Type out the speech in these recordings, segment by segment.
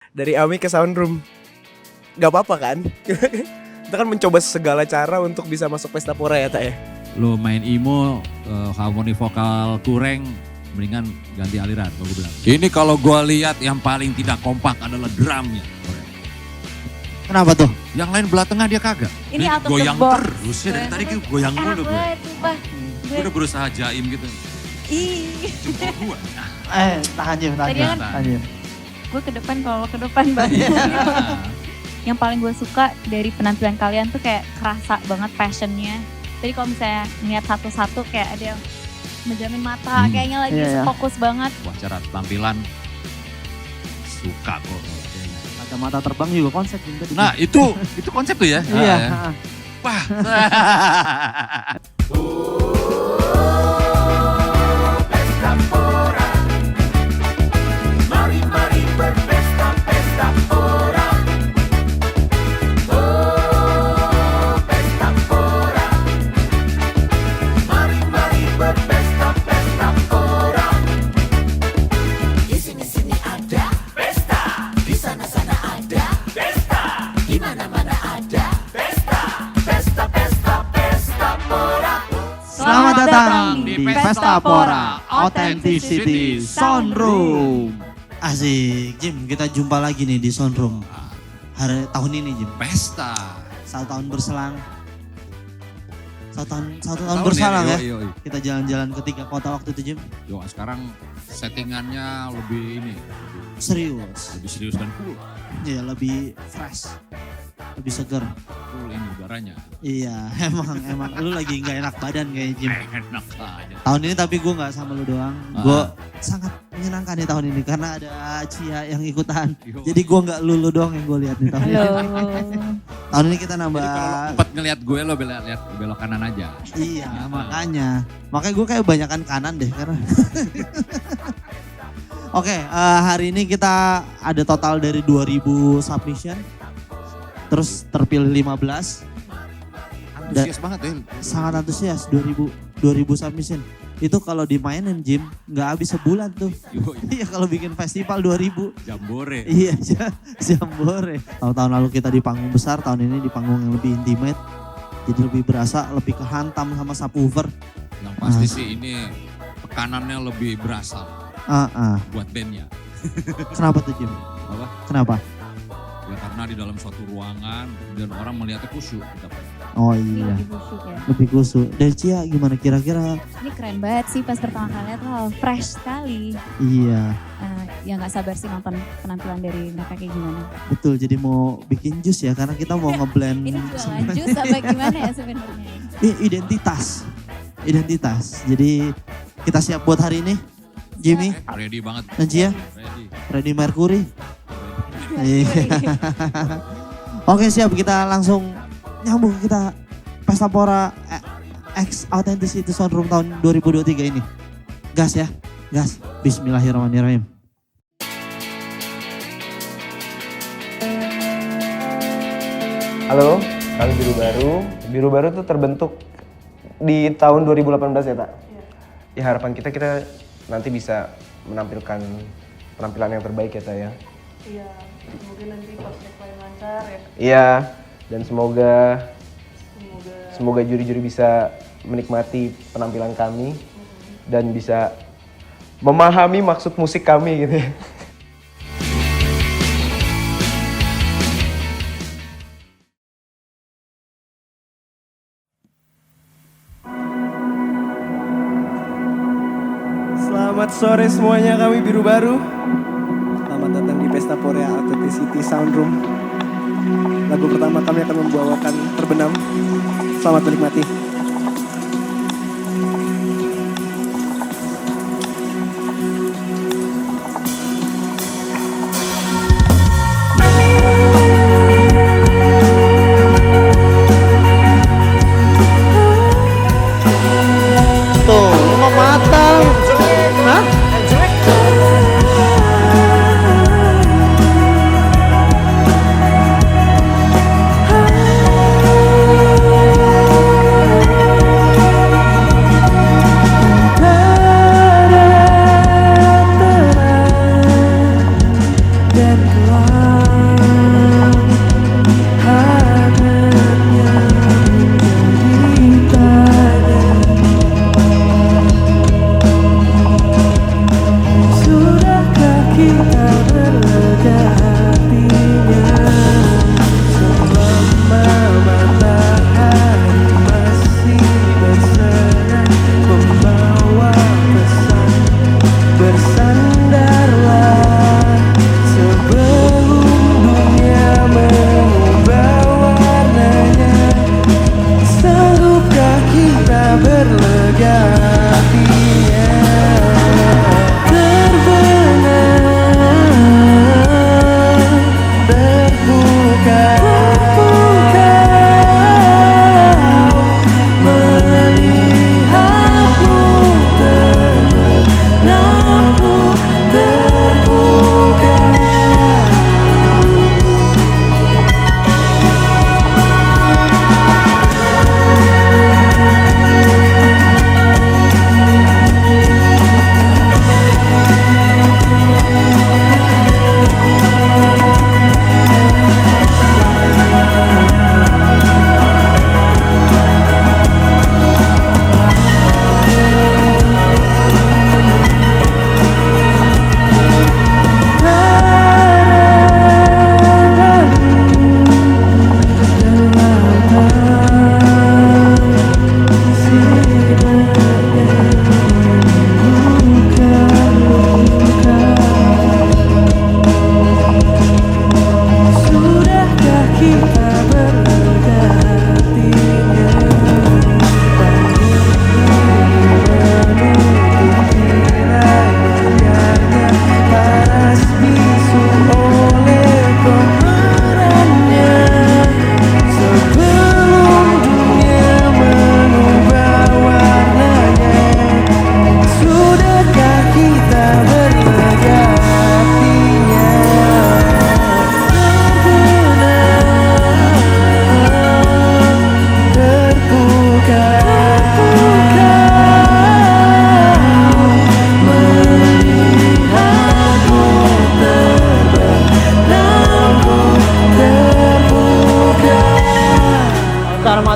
dari Ami ke Soundroom. Gak apa-apa kan? Kita kan mencoba segala cara untuk bisa masuk Pesta Pora ya Tak ya. Lo main emo, harmoni vokal kurang, mendingan ganti aliran kalau gue bilang. Ini kalau gue lihat yang paling tidak kompak adalah drumnya. Kenapa tuh? Yang lain belah tengah dia kagak. Ini Dia out of the goyang box. terus ya dari tadi gue goyang mulu gue. Sumpah. Gue udah berusaha jaim gitu. Ih. Jempol gue. Tahan Jim, Tadi kan tahan Jim. gue ke depan kalau ke depan banget. Yang paling gue suka dari penampilan kalian tuh kayak kerasa banget passionnya. Jadi kalau misalnya ngeliat satu-satu kayak ada yang menjamin mata, kayaknya lagi fokus banget. Wah, cara tampilan suka kok. Kacamata terbang juga konsep Jim tadi. Nah itu konsep tuh ya. Iya. Wah. Mari berpesta, pesta pora. Oh, pesta pora. Mari berpesta, pesta pora. Di sini ada pesta, di sana ada pesta, di mana ada pesta, pesta pora. Selamat datang di Pesta Pora Authenticity Soundroom. Asik Jim, kita jumpa lagi nih di Soundroom. Hari tahun ini Jim. Pesta. 1 tahun berselang. Satu tahun berselang ya. Yo. Kita jalan-jalan ke 3 kota waktu itu Jim. Yo, sekarang settingannya lebih ini. Serius. Lebih serius dan cool. Iya, lebih fresh. Lebih seger. Cool ini udaranya. Iya, emang lu lagi gak enak badan kayak Jim. Enak aja. Tahun ini tapi gue gak sama lu doang. Gue sangat menyenangkan nih tahun ini karena ada Cia yang ikutan. Yo. Jadi gue gak lu doang yang gue lihat nih tahun ini. Tahun ini kita nambah. Jadi kalau lo empat ngeliat gue lo lihat belok kanan aja. Iya, makanya gue kayak banyakan kanan deh karena. Oke, hari ini kita ada total dari 2000 submission. Terus terpilih 15. Antusias banget ya. Sangat antusias 2000 submission. Itu kalau dimainin Jim nggak habis sebulan tuh. Yo, Iya kalau bikin festival 2000. Jambore. Iya Jambore. Tahun lalu kita di panggung besar, tahun ini di panggung yang lebih intimate. Jadi lebih berasa, lebih kehantam sama subwoofer. Yang pasti sih ini tekanannya lebih berasa buat bandnya. Kenapa tuh Jim? Apa? Kenapa? Ya karena di dalam suatu ruangan dan orang melihatnya khusyuk. Oh iya, Lebih busuk ya. lebih kusuk. Dari Cia gimana kira-kira? Ini keren banget sih pas pertama kali lihat, wow, fresh sekali. Iya, Ya nggak sabar sih nonton penampilan dari mereka kayak gimana. betul. Jadi mau bikin jus ya karena kita mau ngeblend. Ini jualan jus apa gimana ya sebenarnya? Identitas. Jadi kita siap buat hari ini. Jimmy, Ready banget. dan Cia, Ready. Freddie Mercury. Iya. Oke siap, kita langsung nyambung kita Pesta Pora X Authenticity Soundroom tahun 2023 ini. Gas ya, gas. Bismillahirrahmanirrahim. Halo, kami Biru Baru. Biru Baru tuh terbentuk di tahun 2018 ya Tak? Ya harapan kita nanti bisa menampilkan penampilan yang terbaik ya Tak ya? Iya, semoga nanti pas lain lancar ya. Iya, dan semoga juri-juri bisa menikmati penampilan kami dan bisa memahami maksud musik kami gitu ya. Selamat sore semuanya, kami Biru Baru. Selamat datang di Pesta Pora Authenticity Soundroom. Lagu pertama kami akan membawakan Terbenam. Selamat menikmati. Tuh, lu mau matang. Hah?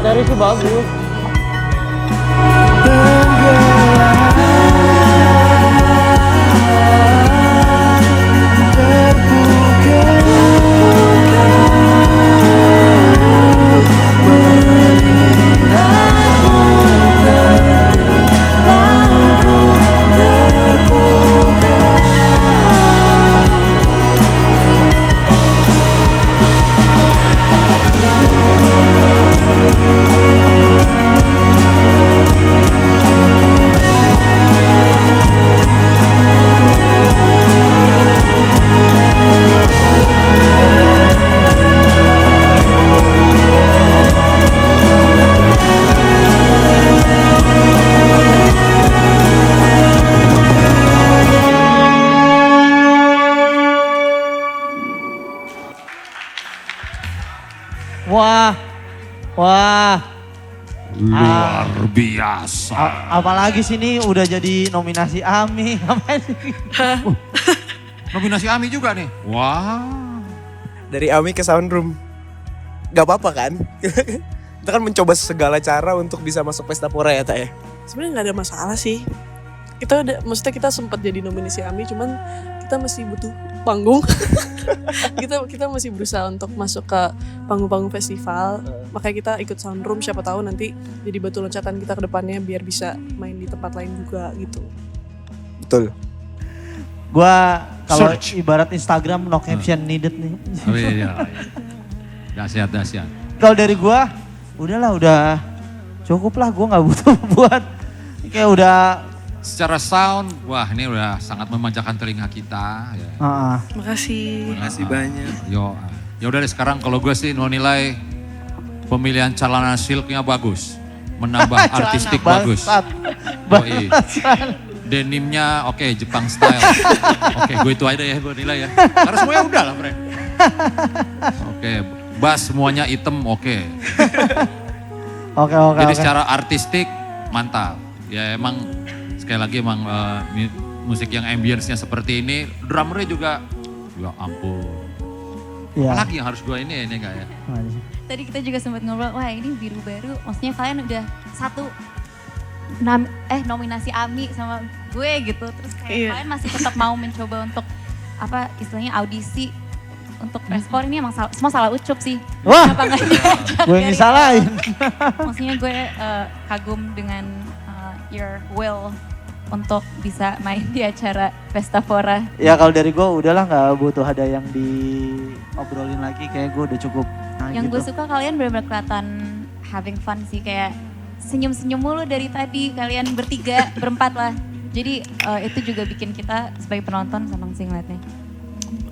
materi sih bagus. Wah. Luar biasa. Apalagi sini udah jadi nominasi AMI. Ngapain sih? Nominasi AMI juga nih. Wah. Dari AMI ke Soundroom. Gak apa-apa kan? Kita kan mencoba segala cara untuk bisa masuk Pesta Pora ya, Tak ya? Sebenarnya nggak ada masalah sih. Maksudnya kita sempat jadi nominasi AMI, cuman kita masih butuh panggung. kita masih berusaha untuk masuk ke panggung-panggung festival. Makanya kita ikut Soundroom, siapa tahu nanti jadi batu loncatan kita ke depannya biar bisa main di tempat lain juga gitu. Betul. Gua kalau ibarat Instagram no caption needed nih. Oh iya. Dahsyat. Kalau dari gua, udah cukup lah, gua nggak butuh buat kayak udah. Secara sound, wah ini udah sangat memanjakan telinga kita. Ya. Makasih. Makasih banyak. Ya udah deh, sekarang kalau gue sih mau nilai pemilihan celana silknya bagus, menambah artistik bagus. Yoi. Denimnya oke, Jepang style. Oke, gue itu aja ya gue nilai ya. Karena semuanya udah lah, Bre. Oke, bass semuanya hitam oke. Oke. Jadi secara artistik mantap. Ya emang sekali lagi emang musik yang ambience-nya seperti ini, drummernya juga, ya ampun. Ya. Apalagi yang harus gue ini enggak ya? Tadi kita juga sempat ngobrol, wah ini Biru Baru, maksudnya kalian udah satu nominasi AMI sama gue gitu, terus kayak kalian masih tetap mau mencoba untuk apa istilahnya audisi untuk respon, ini emang semua salah ucup sih. Wah, kenapa nggak diajak gue yang dari disalahin. awal? Maksudnya gue kagum dengan your will untuk bisa main di acara Pesta Pora. Ya kalau dari gue udahlah, nggak butuh ada yang diobrolin lagi, kayak gue udah cukup. Nah, Yang gitu. gue suka kalian benar-benar kelihatan having fun sih, kayak senyum-senyum mulu dari tadi kalian bertiga, berempat lah. Jadi itu juga bikin kita sebagai penonton senang sih ngeliatnya.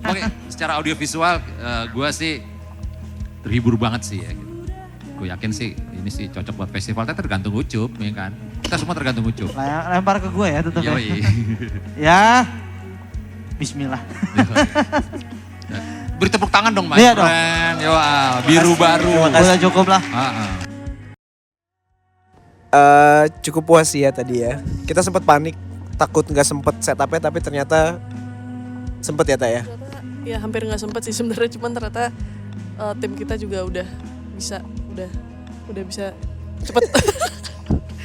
Oke, secara audiovisual gue sih terhibur banget sih ya. Gitu. Gue yakin sih ini sih cocok buat festival, tapi tergantung Ucup ya kan. Kita semua tergantung Ucup. Lempar ke gue ya tetap ya. Yoi. Ya, bismillah. Beri tepuk tangan dong, Mas. Iya dong. Keren. Yo, Biru Baru. Udah cukup lah. Cukup puas sih ya tadi ya. Kita sempat panik, takut nggak sempet setupnya, tapi ternyata sempet ya, Tak ya? Ya hampir nggak sempet sih sebenarnya, cuman ternyata tim kita juga udah bisa cepet.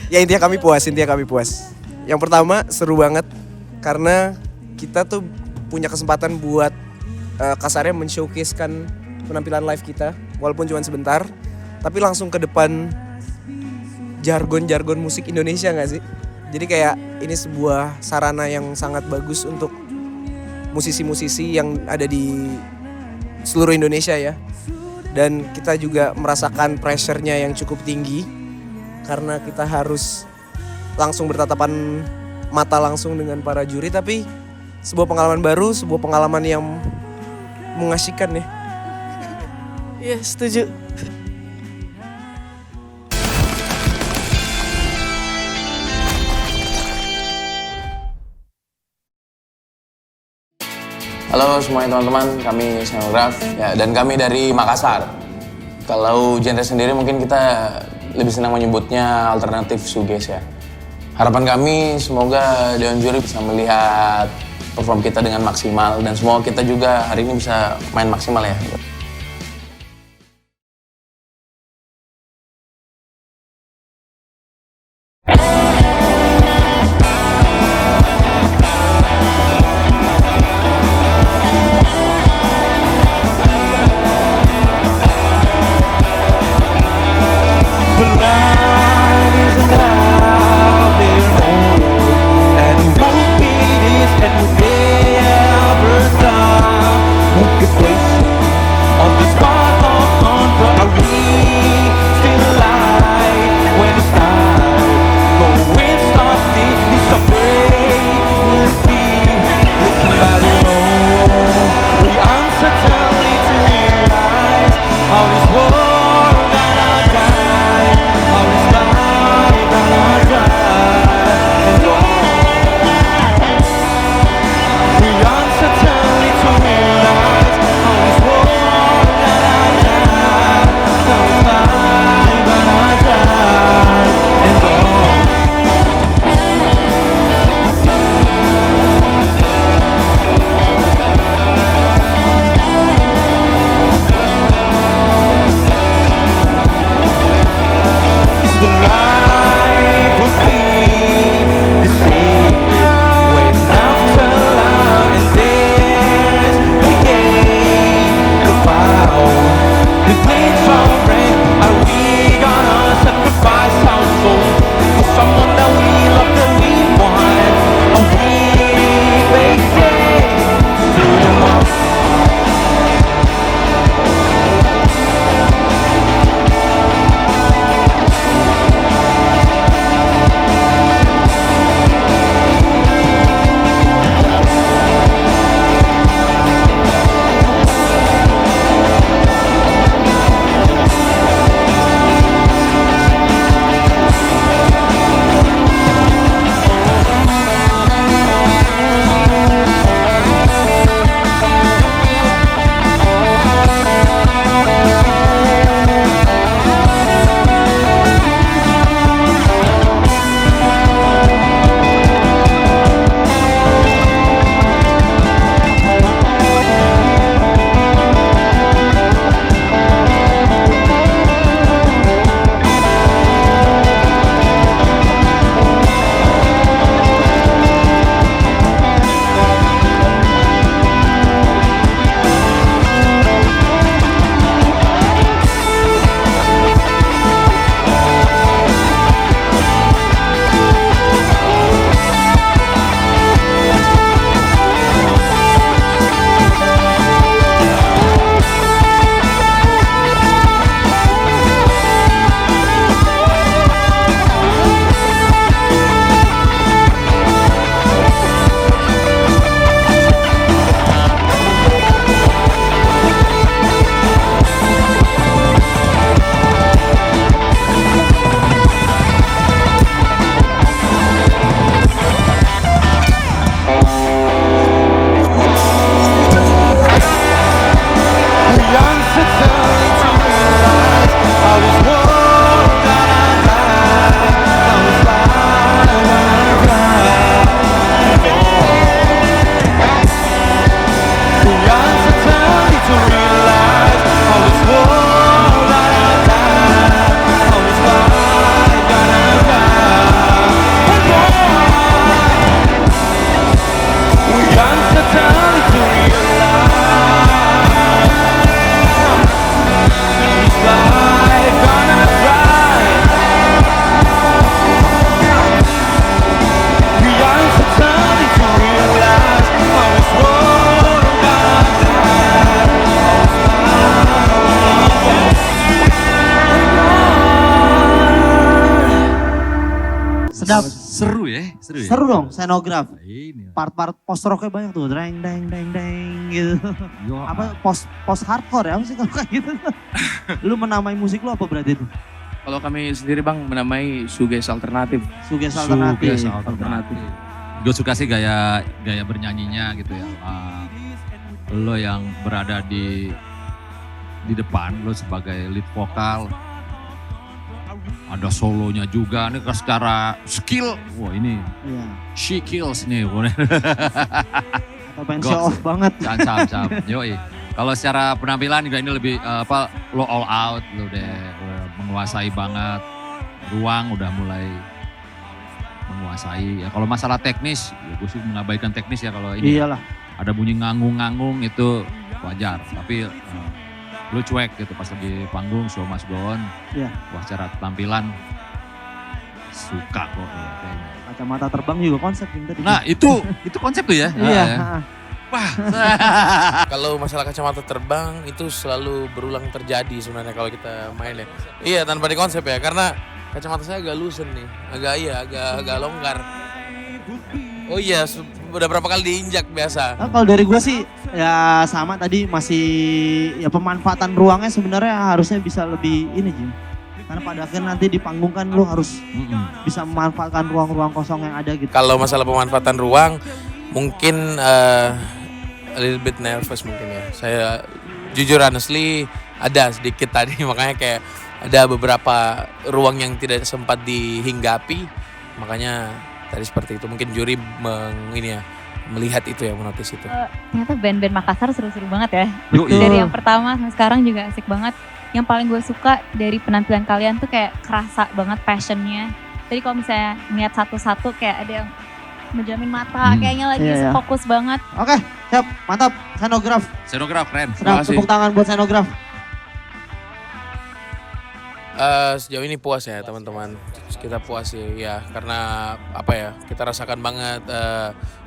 Ya intinya kami puas. Yang pertama seru banget karena kita tuh punya kesempatan buat kasarnya men-showcase-kan penampilan live kita, walaupun cuma sebentar, tapi langsung ke depan jargon-jargon musik Indonesia gak sih? Jadi kayak ini sebuah sarana yang sangat bagus untuk musisi-musisi yang ada di seluruh Indonesia ya. Dan kita juga merasakan pressure-nya yang cukup tinggi karena kita harus langsung bertatapan mata langsung dengan para juri, tapi sebuah pengalaman baru, sebuah pengalaman yang mengasyikan ya. Iya, setuju. Halo semuanya teman-teman, kami Scenograph ya, dan kami dari Makassar. Kalau genre sendiri mungkin kita lebih senang menyebutnya alternatif shoegaze ya. Harapan kami semoga Dewan Juri bisa melihat perform kita dengan maksimal dan semoga kita juga hari ini bisa main maksimal ya. Sedap. Seru ya. Seru dong, Xenograph. Ini. Part-part post rocknya banyak tuh, deng deng deng deng gitu. Yo, Apa post hardcore ya, apa sih kalau kayak gitu? Lu menamai musik lu apa berarti itu? Kalau kami sendiri bang menamai shoegaze alternatif. Shoegaze alternatif. Shoegaze alternatif. Gue suka sih gaya bernyanyinya gitu ya. Lo yang berada di depan, lo sebagai lead vokal. Ada solonya juga, ini secara skill, wah ini Iya. she kills nih. Atau pengen Goks. show off banget. Cap. Yoi. Kalau secara penampilan juga ini lebih lo all out, lo udah menguasai banget. Ruang udah mulai menguasai. Ya kalau masalah teknis, ya gue sih mengabaikan teknis ya kalau ini. Iyalah. Ada bunyi nganggung-nganggung itu wajar. Tapi lu cuek gitu pas lagi panggung, show must go on. Iya. Wah secara tampilan suka kok kayaknya. Kacamata terbang juga konsep yang tadi. Nah itu konsep tuh ya. Iya. Ah, ya. Wah. Kalau masalah kacamata terbang itu selalu berulang terjadi sebenarnya kalau kita main ya. Iya tanpa dikonsep ya, karena kacamata saya agak loosen nih, agak longgar. Oh iya, udah berapa kali diinjak biasa. Nah, kalau dari gue sih ya sama tadi masih ya pemanfaatan ruangnya sebenarnya harusnya bisa lebih ini Jim. Karena pada akhirnya nanti di panggung kan lu harus bisa memanfaatkan ruang-ruang kosong yang ada gitu. Kalau masalah pemanfaatan ruang, mungkin a little bit nervous mungkin ya. Saya jujur honestly ada sedikit tadi, makanya kayak ada beberapa ruang yang tidak sempat dihinggapi, makanya tadi seperti itu. Mungkin juri melihat itu ya, menotis itu. Ternyata band-band Makassar seru-seru banget ya. Yoi. Dari yang pertama sampai sekarang juga asik banget. Yang paling gue suka dari penampilan kalian tuh kayak kerasa banget passionnya. Tadi kalau misalnya ngeliat satu-satu kayak ada yang menjamin mata, kayaknya lagi Iya, iya. fokus banget. Oke, siap, mantap. Xenograph. Scenograph keren. Sedap, kasih. tepuk tangan buat Xenograph. Sejauh ini puas ya teman-teman, kita puas sih ya, karena apa ya, kita rasakan banget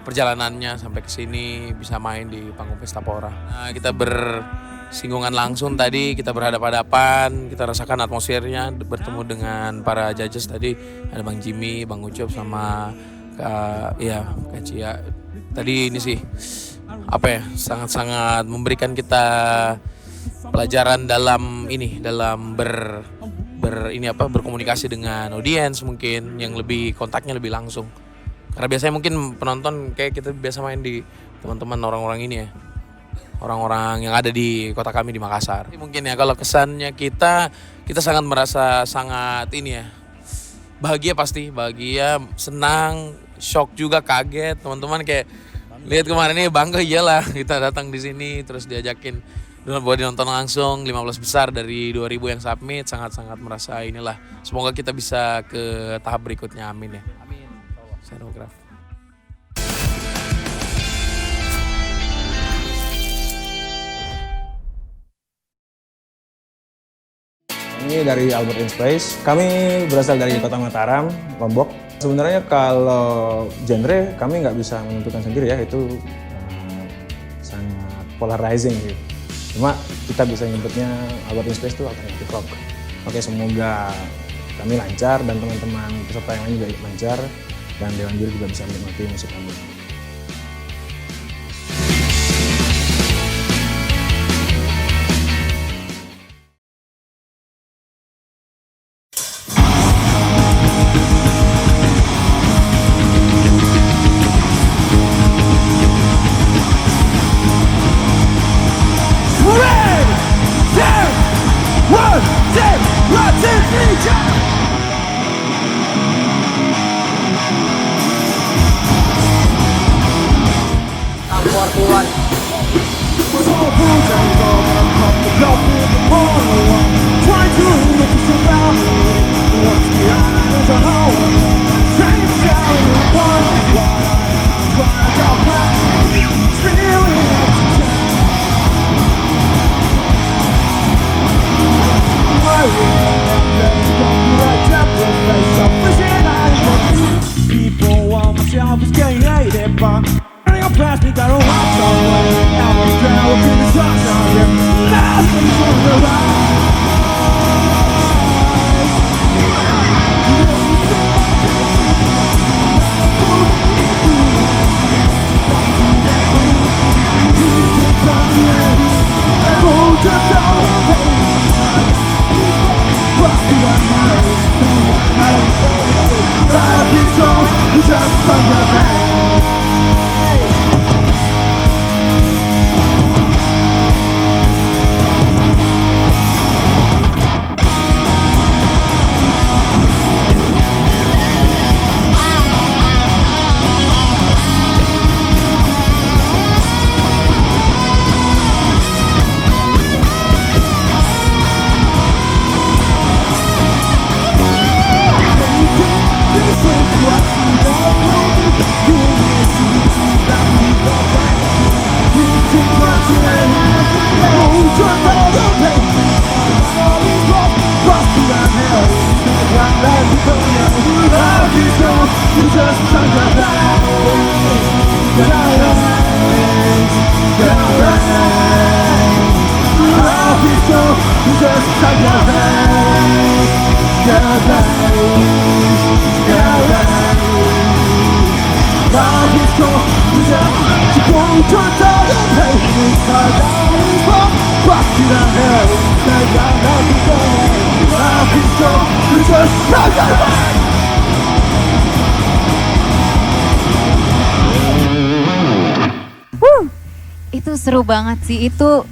perjalanannya sampai ke sini bisa main di panggung Pesta Pora. Nah, kita bersinggungan langsung tadi, kita berhadapan-hadapan, kita rasakan atmosfernya, bertemu dengan para judges tadi, ada Bang Jimmy, Bang Ucup sama Kak Cia. Tadi ini sih apa ya, sangat-sangat memberikan kita pelajaran dalam berkomunikasi dengan audiens, mungkin yang lebih kontaknya lebih langsung. Karena biasanya mungkin penonton kayak kita biasa main di teman-teman orang-orang ini ya, orang-orang yang ada di kota kami di Makassar. Mungkin ya kalau kesannya kita sangat merasa sangat ini ya, bahagia, pasti bahagia, senang, shock juga, kaget. Teman-teman kayak lihat kemarin ini bangga, iyalah kita datang di sini terus diajakin buat dinonton langsung 15 besar dari 2000 yang submit, sangat-sangat merasa inilah. Semoga kita bisa ke tahap berikutnya, amin ya. Amin. Scenograph. Ini dari Albert in Space. Kami berasal dari Kota Mataram, Lombok. Sebenarnya kalau genre kami nggak bisa menentukan sendiri ya, itu sangat polarizing gitu. Cuma kita bisa nyebutnya Albert in Space itu alternative rock. Oke, semoga kami lancar dan teman-teman peserta yang lain juga lancar dan Dewan Juri juga bisa menikmati musik kami. People want myself is getting hated, but running on past me, got a watch on. Itu seru banget sih, itu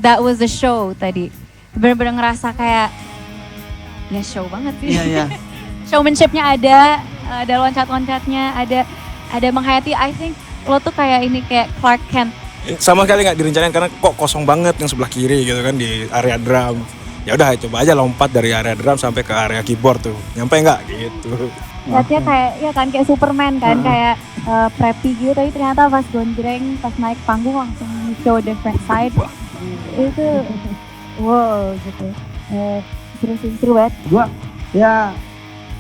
that was the show tadi. Bener-bener ngerasa kayak ya show banget sih. Iya, iya. Showmanship-nya ada loncat-loncatnya, ada menghayati. I think lo tuh kayak ini kayak Clark Kent. Sama sekali nggak direncanain karena kok kosong banget yang sebelah kiri gitu kan di area drum. Ya udah coba aja lompat dari area drum sampai ke area keyboard tuh. Nyampe nggak gitu. Lihatnya kayak ya kan kayak Superman kan, kayak preppy gitu, tapi ternyata pas gondreng, pas naik panggung langsung show different side. Itu wow gitu. Seru banget. Gua ya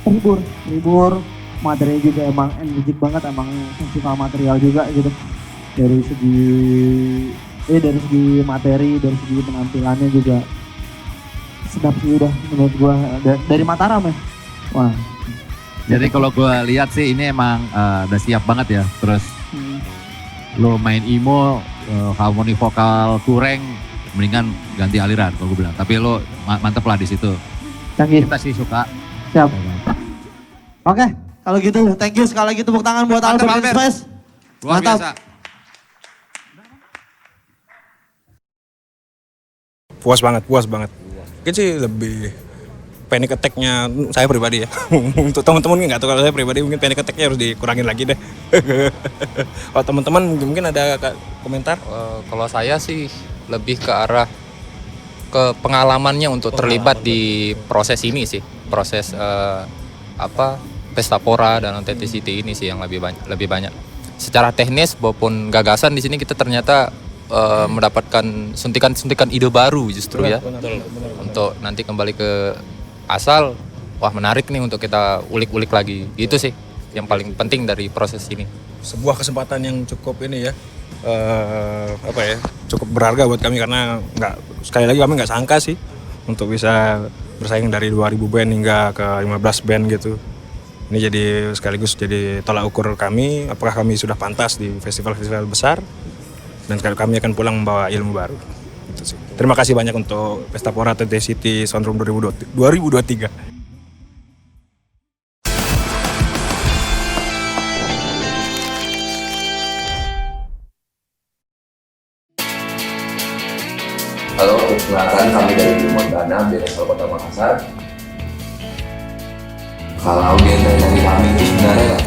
terhibur, materi juga emang energik banget, emang festival material juga gitu. Dari segi materi, dari segi penampilannya juga sedap sih udah menurut gua dari Mataram ya. Wah. Jadi kalau gue lihat sih ini emang udah siap banget ya. Terus lo main emo, harmoni vokal kurang, mendingan ganti aliran kalau gue bilang. Tapi lo mantep lah di situ. Canggih. Kita sih suka. Siap. Oke, kalau gitu thank you sekali lagi, tepuk tangan buat Mantap, Albert Albert. Space. Luar Mantap. biasa. Puas banget. Mungkin sih lebih panic attack-nya saya pribadi ya. Untuk teman-teman nggak tahu, kalau saya pribadi mungkin panic attack-nya harus dikurangin lagi deh. Kalau teman-teman mungkin ada komentar? Kalau saya sih lebih ke arah ke pengalamannya untuk terlibat di proses ini sih, proses Pesta Pora dan Authenticity ini sih yang lebih banyak. Secara teknis maupun gagasan di sini kita ternyata mendapatkan suntikan ide baru justru ya. Benar. Untuk nanti kembali ke asal, wah menarik nih untuk kita ulik-ulik lagi. Itu sih yang paling penting dari proses ini. Sebuah kesempatan yang cukup ini ya, cukup berharga buat kami karena sekali lagi kami nggak sangka sih untuk bisa bersaing dari 2000 band hingga ke 15 band gitu. Ini jadi sekaligus jadi tolak ukur kami apakah kami sudah pantas di festival-festival besar, dan sekali kami akan pulang membawa ilmu baru. Gitu sih. Terima kasih banyak untuk Pesta Pora Authenticity Soundroom 2023. Halo, perkenalkan kami dari Montana, BNSL Kota Makassar. Kalau genre dari kami itu sebenarnya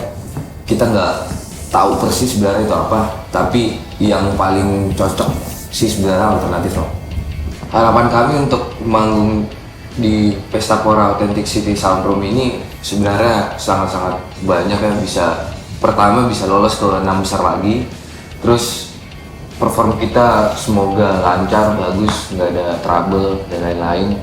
kita nggak tahu persis sebenarnya itu apa, tapi yang paling cocok sih sebenarnya alternatif rock. Harapan kami untuk manggung di Pesta Pora Authenticity Soundroom ini sebenarnya sangat-sangat banyak ya, pertama bisa lolos ke 6 besar lagi, terus perform kita semoga lancar, bagus, nggak ada trouble dan lain-lain.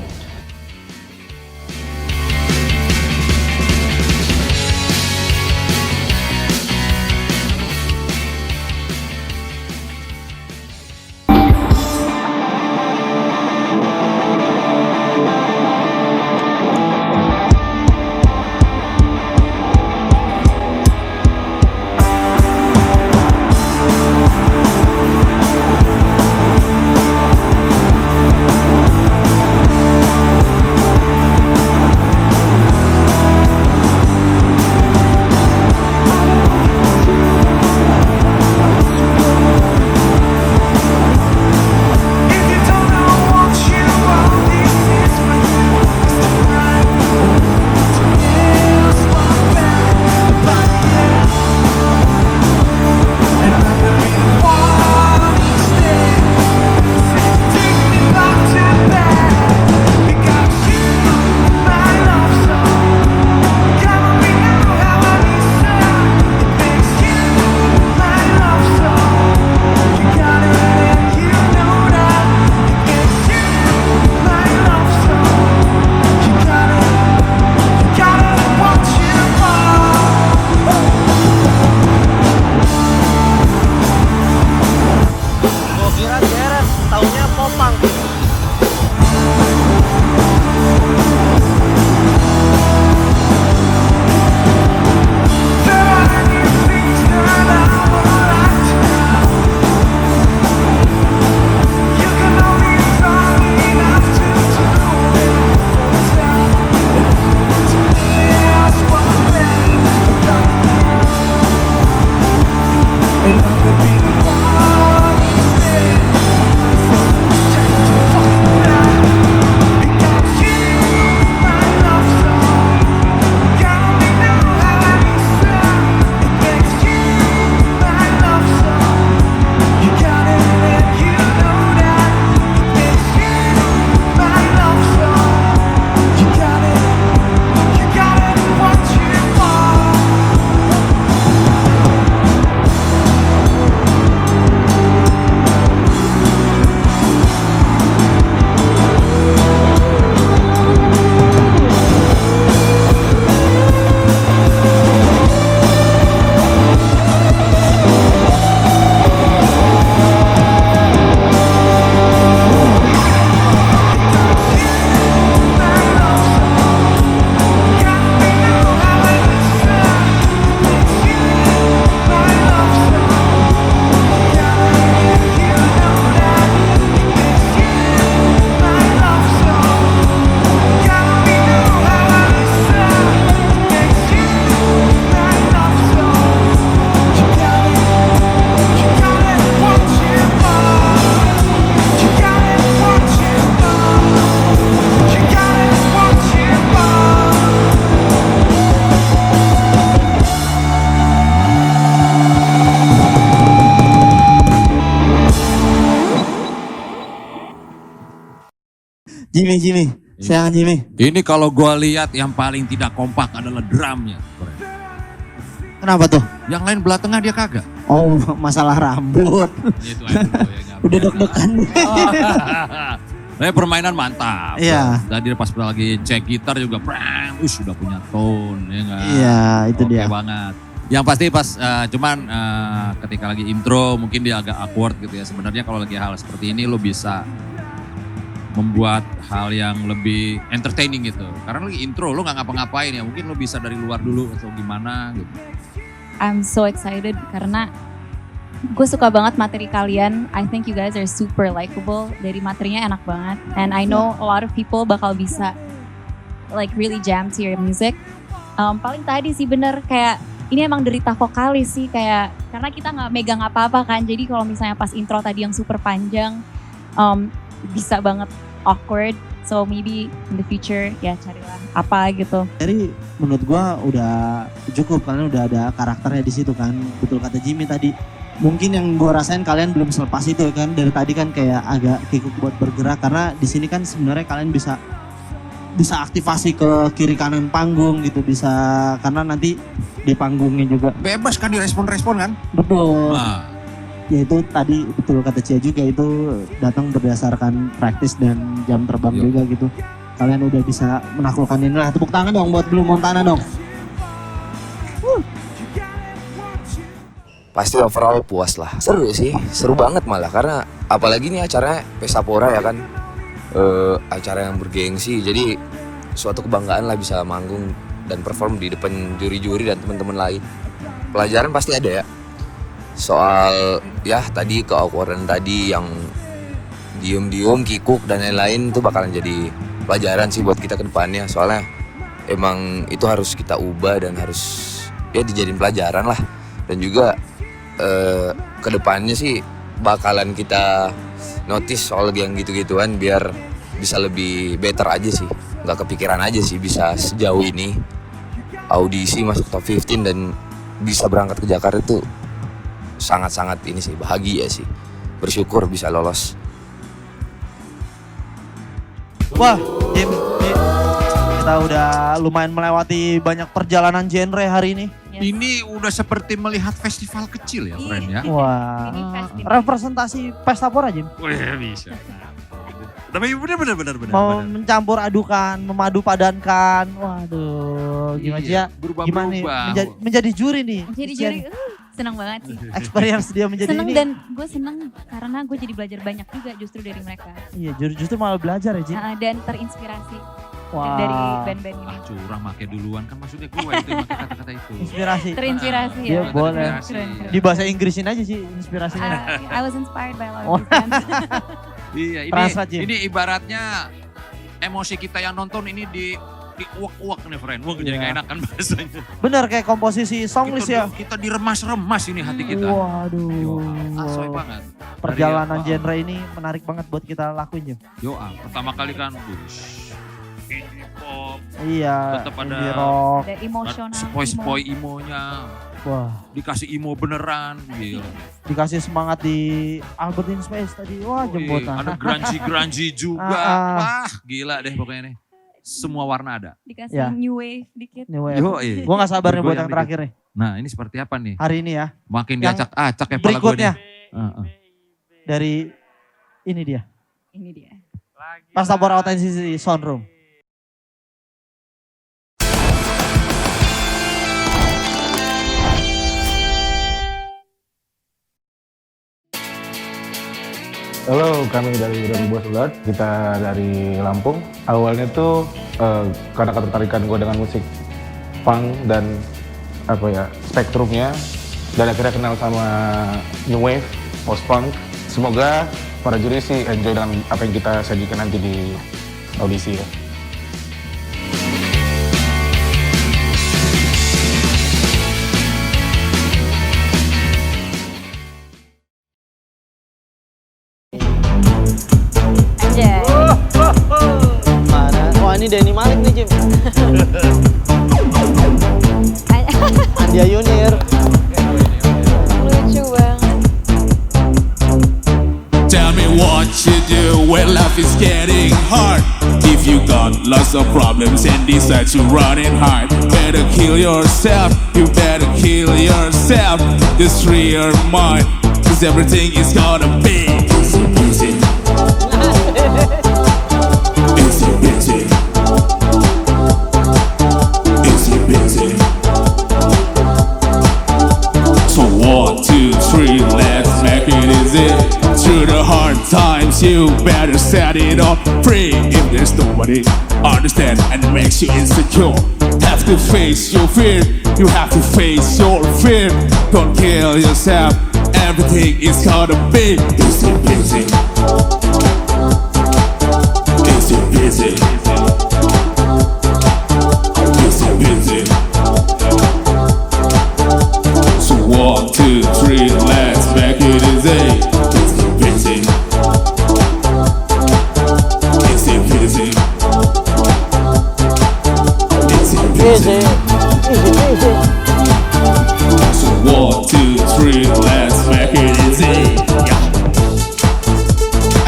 Jimmy. Sayang Jimmy. Ini kalau gue lihat yang paling tidak kompak adalah drumnya. Kenapa tuh? Yang lain belah tengah dia kagak. Oh, masalah rambut. Itu aja dulu ya, Udah deg-degan. Permainan mantap. Iya. Tadi pas lagi cek gitar juga, udah punya tone, ya nggak? Iya, itu Oke dia. banget. Yang pasti pas ketika lagi intro mungkin dia agak awkward gitu ya. Sebenarnya kalau lagi hal seperti ini lo bisa membuat hal yang lebih entertaining gitu. Karena lagi intro lo nggak ngapa-ngapain ya. Mungkin lo bisa dari luar dulu atau gimana gitu. I'm so excited karena gue suka banget materi kalian. I think you guys are super likable. Dari materinya enak banget. And I know a lot of people bakal bisa like really jam to your music. Paling tadi sih bener kayak ini emang derita vokalis sih kayak karena kita nggak megang apa-apa kan. Jadi kalau misalnya pas intro tadi yang super panjang bisa banget awkward. So maybe in the future ya carilah apa gitu. Jadi menurut gua udah cukup karena udah ada karakternya di situ kan. Betul kata Jimmy tadi. Mungkin yang gue rasain kalian belum selepas itu kan, dari tadi kan kayak agak kikuk buat bergerak karena di sini kan sebenarnya kalian bisa aktivasi ke kiri kanan panggung gitu, bisa karena nanti di panggungnya juga Bebas kan direspon-respon kan? betul. Nah, Ya itu tadi betul kata Cia juga, itu datang berdasarkan praktis dan jam terbang juga gitu. Kalian udah bisa menaklukkan ini lah. Tepuk tangan dong buat Blue Montana dong. Pasti overall puas lah. Seru sih, seru banget malah karena apalagi nih acaranya Pesta Pora ya kan, acara yang bergengsi. Jadi suatu kebanggaan lah bisa manggung dan perform di depan juri-juri dan teman-teman lain. Pelajaran pasti ada ya. Soal ya tadi keawkwardan tadi yang diem-diem, kikuk dan lain-lain itu bakalan jadi pelajaran sih buat kita ke depannya. Soalnya emang itu harus kita ubah dan harus ya dijadiin pelajaran lah. Dan juga kedepannya sih bakalan kita notice soal yang gitu-gituan biar bisa lebih better aja sih. Nggak kepikiran aja sih bisa sejauh ini audisi masuk top 15 dan bisa berangkat ke Jakarta itu sangat-sangat ini sih, bahagia sih, bersyukur bisa lolos. Wah, Jim, kita udah lumayan melewati banyak perjalanan genre hari ini. ini udah seperti melihat festival kecil ya, friend ya. Wah, Ini festival. representasi Pesta Pora, Jim. Wah, bisa. Tapi benar. Mau mencampur adukan, memadu padankan. Waduh, gimana sih ya? Gimana nih? Menjadi juri nih. Jadi juri, senang banget sih. Experience dia menjadi Seneng ini. dan gue seneng karena gue jadi belajar banyak juga justru dari mereka. Iya, justru malah belajar ya, Jim. Dan terinspirasi Wah. dari band-band ini. Curang make duluan kan maksudnya gue itu make kata-kata itu. Inspirasi. Terinspirasi Iya, ya. boleh. Keren. Di bahasa Inggrisin aja sih inspirasinya. I was inspired by a lot Oh. of bands. Iya, Translate, Jim. ini ibaratnya emosi kita yang nonton ini di uak-uak nih, friend. Wah, jadi Iya. gak enakan bahasanya. Bener kayak komposisi songlist ya. Kita diremas-remas ini hati kita. Waduh. Asoy banget. Perjalanan Dari- genre ini menarik banget buat kita lakuin, Jim. Pertama kali kan, indie pop, Iya, tetap indie ada rock. Ada emosional. sepoi-sepoi imonya, Wah, dikasih imo beneran, gila. dikasih semangat di Albert in Space tadi. Wah, jempotan. Ada grungy juga. Wah, gila deh pokoknya nih. Semua warna ada. Dikasih Ya. new wave dikit. Nih, gue gak sabar nih buat yang terakhir nih. Nah, ini seperti apa nih? Hari ini ya. Makin Yang diacak-acak ya pala gue nih. Berikutnya dari ini dia. Ini dia. Pesta Pora Authenticity Soundroom. Halo, kami dari Bos Ulat, kita dari Lampung. Awalnya tuh karena ketertarikan gue dengan musik punk dan spektrumnya, dan akhirnya kenal sama new wave, post punk. Semoga para juri sih enjoy dengan apa yang kita sajikan nanti di audisi ya. Aja. Mana? Wah, ini Denny Malik nih, Jim. Andia Yunir. Lucu banget. Tell me what you do when life life is getting hard. If you got lots of problems and decide to run it hard, better kill yourself, you better kill yourself. Destroy your mind, cause everything is gonna be easy peasy. Easy peasy. Easy peasy. So 1, 2, 3, let's make it easy. Through the hard times, you better set it up free. If there's nobody understand and makes you insecure, have to face your fear. You have to face your fear. Don't kill yourself. Everything is gonna be easy peasy. Easy peasy. Easy peasy. So 1, 2, 3, let's make it easy. Easy peasy. Easy peasy. Easy peasy. So 1, 2, 3, let's make it easy. Yeah.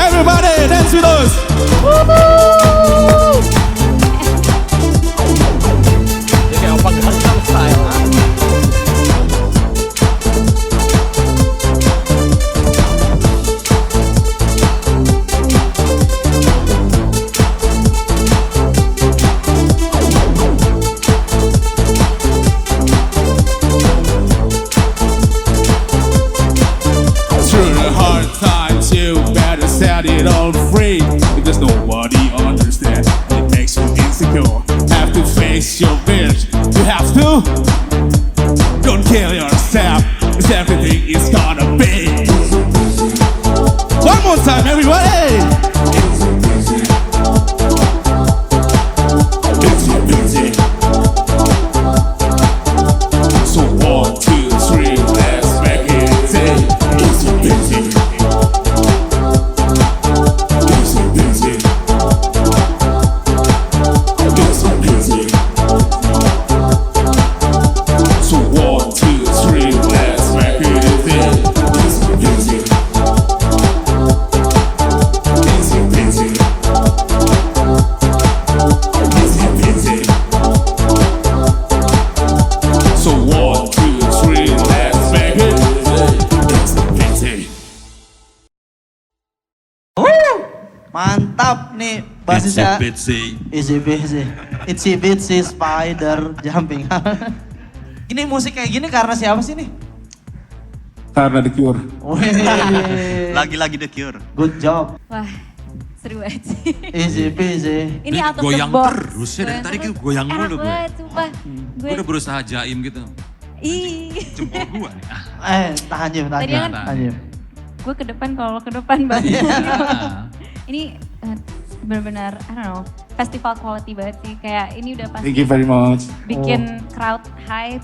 Everybody dance with us. Through the hard times, you better set it all free. If there's nobody understand, it makes you insecure. Have to face your bitch. You have to. Don't kill yourself, 'cause everything is gonna be. One more time, everybody. Easy peasy. So 1, 2, 3, let's make it easy. Easy peasy. Easy peasy. Easy peasy. So 1, 2, 3, let's make it easy. Easy peasy. Easy peasy. Easy peasy. So 1, 2, 3, let's make it easy. Easy peasy. Mantap nih basisnya. Easy peasy. Itsy bitsy spider jumping. Ini musik kayak gini karena siapa sih nih? Karena The Cure. Lagi-lagi The Cure. Good job. Wah, seru banget sih. Easy peasy. Ini out of the Goyang box. terus ya dari tadi gue goyang Enak mulu gue. banget, sumpah. Gue udah berusaha jaim gitu. Ih. Jempol gue nih. Ah. Tahan Jim, tahan Tadi Jim. kan- Tahan Jim. Gue ke depan kalau ke depan banget. Ini benar-benar, I don't know, festival quality banget sih. Kayak ini udah pasti Thank you very much. bikin crowd hype.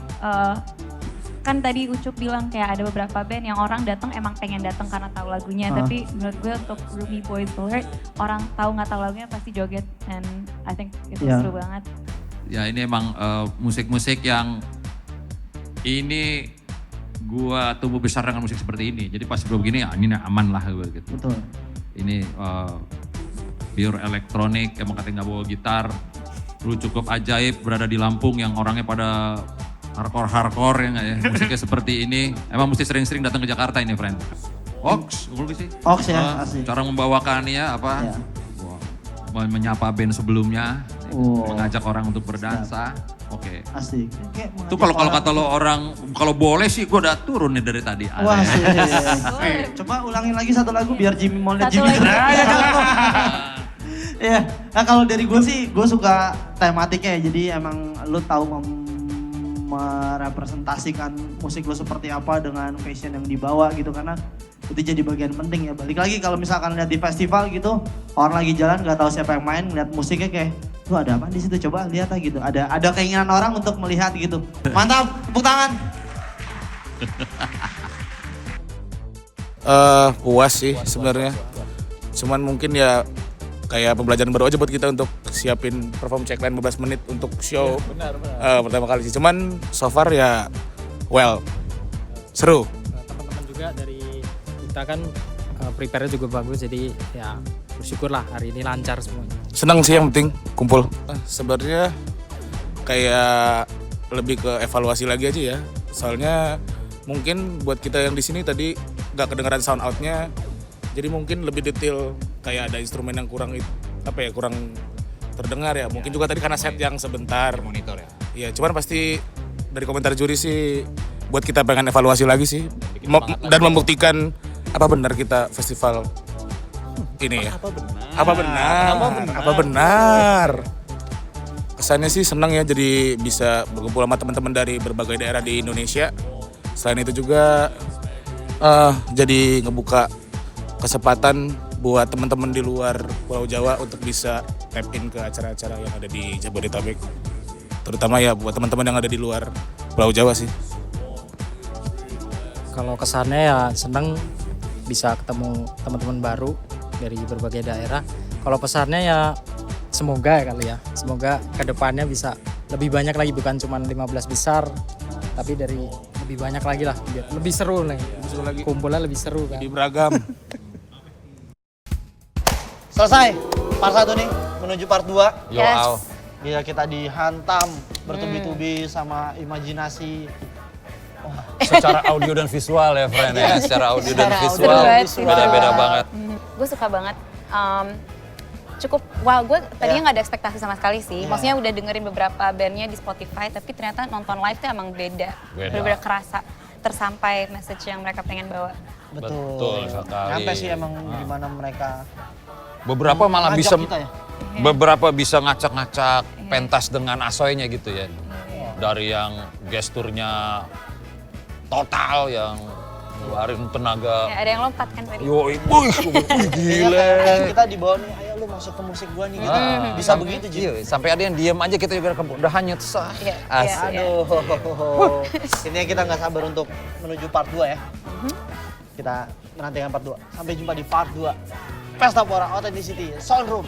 Kan tadi Ucup bilang kayak ada beberapa band yang orang datang emang pengen datang karena tahu lagunya. Tapi menurut gue untuk Ruby Boys Alert, orang tahu nggak tahu lagunya pasti joget. And I think itu Yeah. seru banget. Ya ini emang musik-musik yang ini gua tumbuh besar dengan musik seperti ini. Jadi pas gue begini ya ini aman lah gue gitu. Betul. Ini pure elektronik, emang katanya nggak bawa gitar. Lu cukup ajaib berada di Lampung yang orangnya pada hardcore ya nggak ya. Musiknya seperti ini. Emang mesti sering-sering datang ke Jakarta ini friend. Ox, sih. Ox ya, asli. Cara membawakannya apa? Ya. Wah, menyapa band sebelumnya, Oh. mengajak orang untuk berdansa. Oke. Asik. Itu kalau kata lo orang kalau boleh sih gue udah turun nih dari tadi. Wah, Aneh. sih. Coba ulangin lagi satu lagu biar Jimmy mau lihat Satu Jimmy. lagi. Iya. Nah kalau dari gue sih, gue suka tematiknya ya. Jadi emang lu tahu merepresentasikan musik lu seperti apa dengan fashion yang dibawa gitu. Karena itu jadi bagian penting ya. Balik lagi kalau misalkan lihat di festival gitu, orang lagi jalan gak tahu siapa yang main, ngeliat musiknya kayak, tuh ada apa di situ? Coba lihat lah gitu. Ada keinginan orang untuk melihat gitu. Mantap, tepuk tangan. Puas sih sebenarnya. Cuman mungkin ya kayak pembelajaran baru aja buat kita untuk siapin perform checkline 15 menit untuk show. Benar. Pertama kali sih. Cuman so far ya seru. Teman-teman juga dari kita kan prepare-nya juga bagus, jadi ya bersyukurlah hari ini lancar semuanya. Senang sih yang penting kumpul. Sebenarnya kayak lebih ke evaluasi lagi aja ya. Soalnya mungkin buat kita yang di sini tadi nggak kedengeran sound out-nya. Jadi mungkin lebih detail kayak ada instrumen yang kurang kurang terdengar ya. Mungkin juga tadi karena set yang sebentar. Monitor ya. Iya, cuman pasti dari komentar juri sih buat kita pengen evaluasi lagi sih dan membuktikan apa benar kita festival ini ya. Apa benar? Kesannya sih senang ya jadi bisa berkumpul sama teman-teman dari berbagai daerah di Indonesia. Selain itu juga jadi ngebuka kesempatan buat teman-teman di luar Pulau Jawa untuk bisa tap in ke acara-acara yang ada di Jabodetabek. Terutama ya buat teman-teman yang ada di luar Pulau Jawa sih. Kalau kesannya ya seneng bisa ketemu teman-teman baru dari berbagai daerah. Kalau pesannya ya semoga ya kali ya, semoga kedepannya bisa lebih banyak lagi, bukan cuma 15 besar, tapi dari lebih banyak lagi lah, biar lebih seru nih. Kumpulnya lebih seru kan. Lebih beragam. Selesai part 1 nih, menuju part 2. Yo, Al. Gila kita dihantam bertubi-tubi sama imajinasi. Secara audio dan visual ya, friend ya. Secara audio dan visual beda-beda banget. Gue suka banget. Cukup, gue tadinya nggak ada ekspektasi sama sekali sih. Maksudnya udah dengerin beberapa bandnya di Spotify, tapi ternyata nonton live tuh emang beda. Bener-bener kerasa tersampai message yang mereka pengen bawa. Betul sekali. Nyampe sih emang gimana mereka. Beberapa malah bisa kita ya. beberapa bisa ngacak-ngacak pentas dengan asoynya gitu ya. Dari yang gesturnya total, yang ngeluarin tenaga. Ya, ada yang lompat kan tadi. Yoi, gila. Kita dibawa nih, ayo lu masuk ke musik gua nih gitu. Bisa begitu Ji. Sampai ada yang diem aja kita juga udah hanyut sah. Asik. Aduh. Ini yang kita nggak sabar untuk menuju part 2 ya. Kita menantikan part 2. Sampai jumpa di part 2. Pesta Pora Authenticity Soundroom.